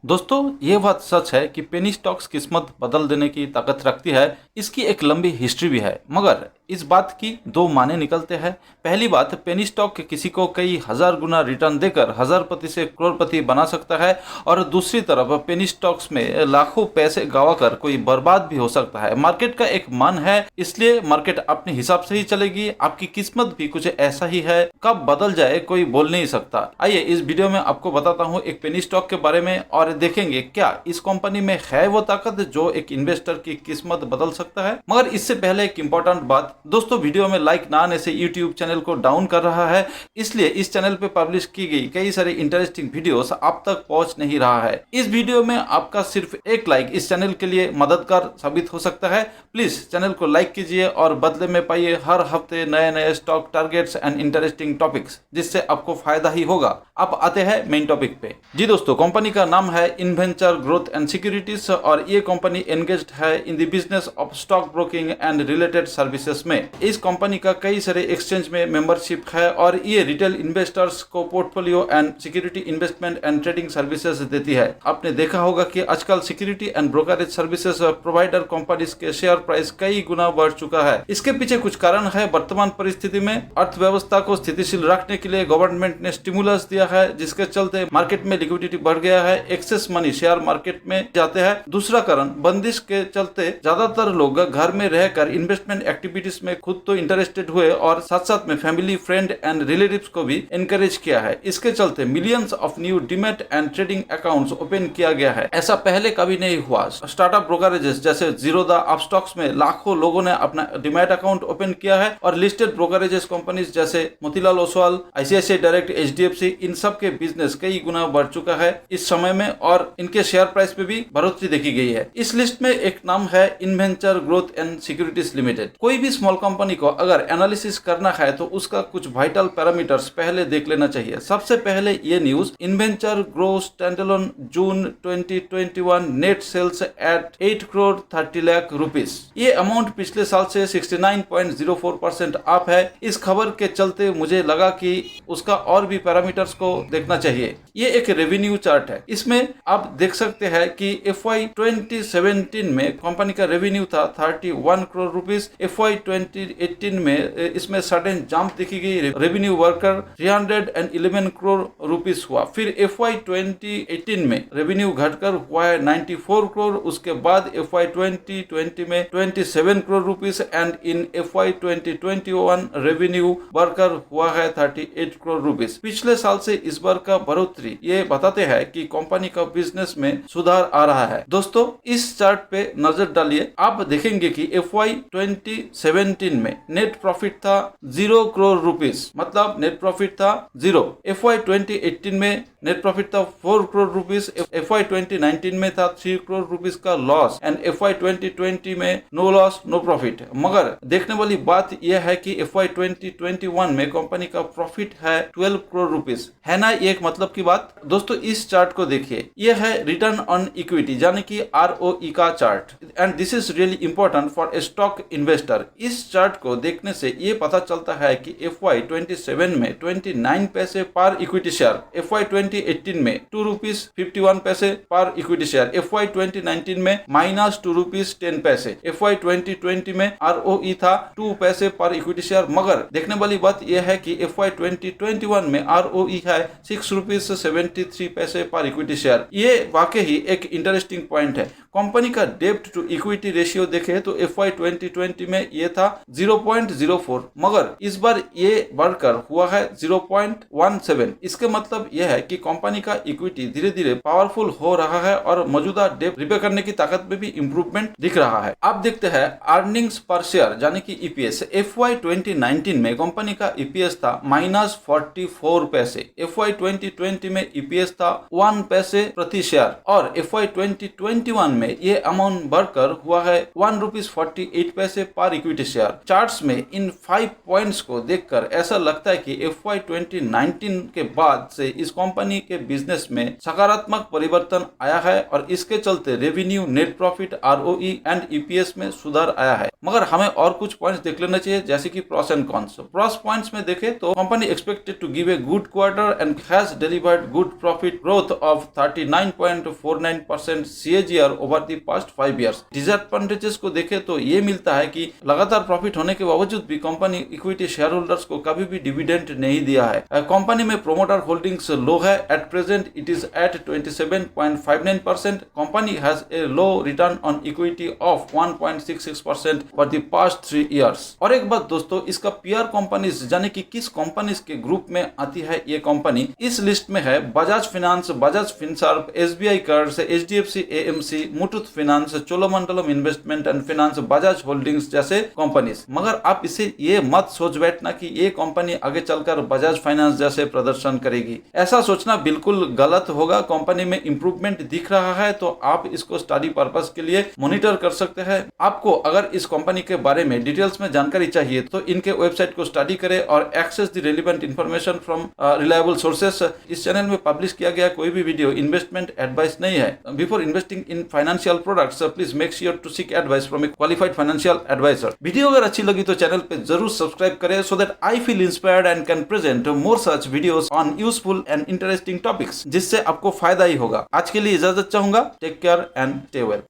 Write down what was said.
दोस्तों ये बात सच है कि पेनी स्टॉक्स किस्मत बदल देने की ताकत रखती है। इसकी एक लंबी हिस्ट्री भी है, मगर इस बात की दो माने निकलते हैं। पहली बात, पेनी स्टॉक किसी को कई हजार गुना रिटर्न देकर हजारपति से करोड़पति बना सकता है, और दूसरी तरफ पेनी स्टॉक्स में लाखों पैसे गंवाकर कोई बर्बाद भी हो सकता है। मार्केट का एक मान है, इसलिए मार्केट अपने हिसाब से ही चलेगी। आपकी किस्मत भी कुछ ऐसा ही है, कब बदल जाए कोई बोल नहीं सकता। आइए इस वीडियो में आपको बताता हूँ एक पेनी स्टॉक के बारे में, और देखेंगे क्या इस कंपनी में है वो ताकत जो एक इन्वेस्टर की किस्मत बदल सकता है। मगर इससे पहले एक इंपॉर्टेंट बात, दोस्तों वीडियो में लाइक ना आने से यूट्यूब चैनल को डाउन कर रहा है, इसलिए इस चैनल पे पब्लिश की गई कई सारे इंटरेस्टिंग वीडियोस आप तक पहुंच नहीं रहा है। इस वीडियो में आपका सिर्फ एक लाइक इस चैनल के लिए मददगार साबित हो सकता है। प्लीज चैनल को लाइक कीजिए और बदले में पाइए हर हफ्ते नए नए stock targets and interesting topics, जिससे आपको फायदा ही होगा। अब आते हैं मेन टॉपिक पे। जी दोस्तों, कंपनी का नाम है इन्वेंचर ग्रोथ एंड सिक्योरिटीज, और ये कंपनी एंगेज्ड है in the business of stock broking and related services में। इस कंपनी का कई सारे एक्सचेंज में मेंबरशिप है, और ये रिटेल इन्वेस्टर्स को portfolio and security investment and trading services देती है। आपने देखा होगा कि आजकल security and brokerage services provider companies के शेयर प्राइस कई गुना बढ़ चुका है। इसके पीछे कुछ कारण है। वर्तमान परिस्थिति में अर्थव्यवस्था को स्थितिशील रखने के लिए गवर्नमेंट ने स्टिमुलस दिया है, जिसके चलते मार्केट में लिक्विडिटी बढ़ गया है, एक्सेस मनी शेयर मार्केट में जाते हैं। दूसरा कारण, बंदिश के चलते ज्यादातर लोग घर में रहकर इन्वेस्टमेंट एक्टिविटीज में खुद तो इंटरेस्टेड हुए, और साथ साथ में फैमिली, फ्रेंड एंड रिलेटिव्स को भी एनकरेज किया है। इसके चलते millions of new demat and trading accounts open किया गया है। ऐसा पहले कभी नहीं हुआ। स्टार्टअप ब्रोकरेजेस जैसे जीरोधा अपस्टॉक्स में लाखों लोगों ने अपना डीमैट अकाउंट ओपन किया है, और लिस्टेड ब्रोकरेजेस कंपनीज जैसे Motilal Oswal, ICICI direct, HDFC, इन सब के बिजनेस कई गुना बढ़ चुका है इस समय में, और इनके शेयर प्राइस पे भी बढ़ोतरी देखी गई है। इस लिस्ट में एक नाम है इन्वेंचर ग्रोथ एंड सिक्योरिटीज लिमिटेड। कोई भी स्मॉल कंपनी को अगर एनालिसिस करना है तो उसका कुछ वाइटल पैरामीटर्स पहले देख लेना चाहिए। सबसे पहले ये news, Inventure grow standalone June 2021 net sales at 8 crore 30 lakh rupees. ये अमाउंट पिछले साल से 69.04% अप है। इस खबर के चलते मुझे लगा कि उसका और भी पैरामीटर्स को देखना चाहिए। ये एक रेवेन्यू चार्ट है। इसमें आप देख सकते हैं कि FY 2017 में कंपनी का रेवेन्यू था 31 करोड़ रुपीस। FY 2018 में इसमें सडन जंप देखी गई, रेवेन्यू वर्कर 311 करोड़ रुपीस हुआ। फिर FY 2018 में रेवेन्यू घटकर हुआ है 94 करोड़। उसके बाद FY 2020 में 27 crore rupees, and in FY 2021 revenue बढ़कर हुआ है 38 करोड़ रुपीस। पिछले साल से इस बार का बढ़ोतरी ये बताते हैं कि कंपनी का बिजनेस में सुधार आ रहा है। दोस्तों इस चार्ट पे नजर डालिए, आप देखेंगे कि FY 2017 में नेट प्रॉफिट था 0 करोड़ रुपीस, मतलब नेट प्रॉफिट था 0। FY 2018 में नेट प्रॉफिट था 4 करोड़ रुपीस। FY 2019 में था 3 करोड़ रुपीस का लॉस, एंड FY 2020 में नो लॉस नो प्रॉफिट। मगर देखने वाली बात यह है कि FY 2021 में कंपनी का प्रॉफिट है 12 करोड़ रुपीस, है ना। ये एक मतलब की बात। दोस्तों इस चार्ट को देखिए, यह है रिटर्न ऑन इक्विटी यानी कि ROE का chart, and this is really important for a stock investor. इस चार्ट को देखने से ये पता चलता है कि FY 27 में 29 पैसे पर इक्विटी शेयर, FY 2018 में 2 रुपीस 51 पैसे पर इक्विटी शेयर, FY 2019 में -2 रुपीस 10 पैसे, FY 2020 में ROE था 2 पैसे पर इक्विटी शेयर। मगर देखने वाली बात यह है कि FY 2021 में ROE है 6 रुपीस 73 पैसे पर इक्विटी शेयर। ये वाकई ही एक इंटरेस्टिंग पॉइंट है। कंपनी का डेब्ट टू इक्विटी रेशियो देखें तो FY 2020 में ये था 0.04, मगर इस बार ये बढ़कर हुआ है 0.17। इसके मतलब यह है कि कंपनी का इक्विटी धीरे धीरे पावरफुल हो रहा है, और मौजूदा डेब्ट रिपे करने की ताकत में भी इंप्रूवमेंट दिख रहा है। अब देखते हैं अर्निंग्स पर शेयर यानी कि EPS। FY 2019 में कंपनी का EPS था -44 पैसे, FY 2020 में EPS था 1 पैसे प्रति शेयर, और FY 2021 में में ये अमाउंट बढ़कर हुआ है ₹1.48 पर इक्विटी शेयर। चार्ट्स में इन 5 पॉइंट्स को देखकर ऐसा लगता है कि FY 2019 के बाद से इस कंपनी के बिजनेस में सकारात्मक परिवर्तन आया है और इसके चलते revenue, net profit, ROE and EPS में सुधार आया है। मगर हमें और कुछ पॉइंट्स देख लेना चाहिए, जैसे कि pros and cons. Pros points में देखें तो company expected to give a good quarter and has delivered good profit growth of 39.49% CAGR over the past 5 years. Disadvantages को देखें तो ये मिलता है कि लगातार प्रॉफिट होने के बावजूद भी कंपनी इक्विटी शेयर होल्डर्स को कभी भी डिविडेंड नहीं दिया है। कंपनी में प्रोमोटर होल्डिंग्स लो है। At present it is at 27.59%। Company has a low return on equity of 1.66% for the past 3 years. और एक बात दोस्तों, इसका पीआर कंपनीज यानी कि किस कंपनीज के ग्रुप में आती है ये कंपनी, इस लिस्ट में है Bajaj finance, Bajaj Finserv, SBI cards, HDFC AMC, Muthoot finance, Cholamandalam investment and finance, Bajaj holdings जैसे कंपनीज। मगर आप इसे ये मत सोच बैठना कि ये कंपनी आगे चलकर बजाज फाइनेंस जैसे प्रदर्शन करेगी। ऐसा सोचना बिल्कुल गलत होगा। कंपनी में इंप्रूवमेंट दिख रहा है तो आप इसको स्टडी पर्पस के लिए मॉनिटर कर सकते हैं। आपको अगर इस कंपनी के बारे में डिटेल्स में जानकारी चाहिए तो इनके वेबसाइट को स्टडी करें और access the relevant information from reliable sources. इस चैनल में पब्लिश किया गया कोई भी वीडियो इन्वेस्टमेंट एडवाइस नहीं है। Before investing in financial products please make sure to seek advice from a qualified financial adviser. Video अगर अच्छी लगी तो चैनल पे जरूर सब्सक्राइब करें so that I feel inspired and can present more such videos on useful and interesting topics, जिससे आपको फायदा ही होगा। आज के लिए इजाजत चाहूंगा। Take care and stay well.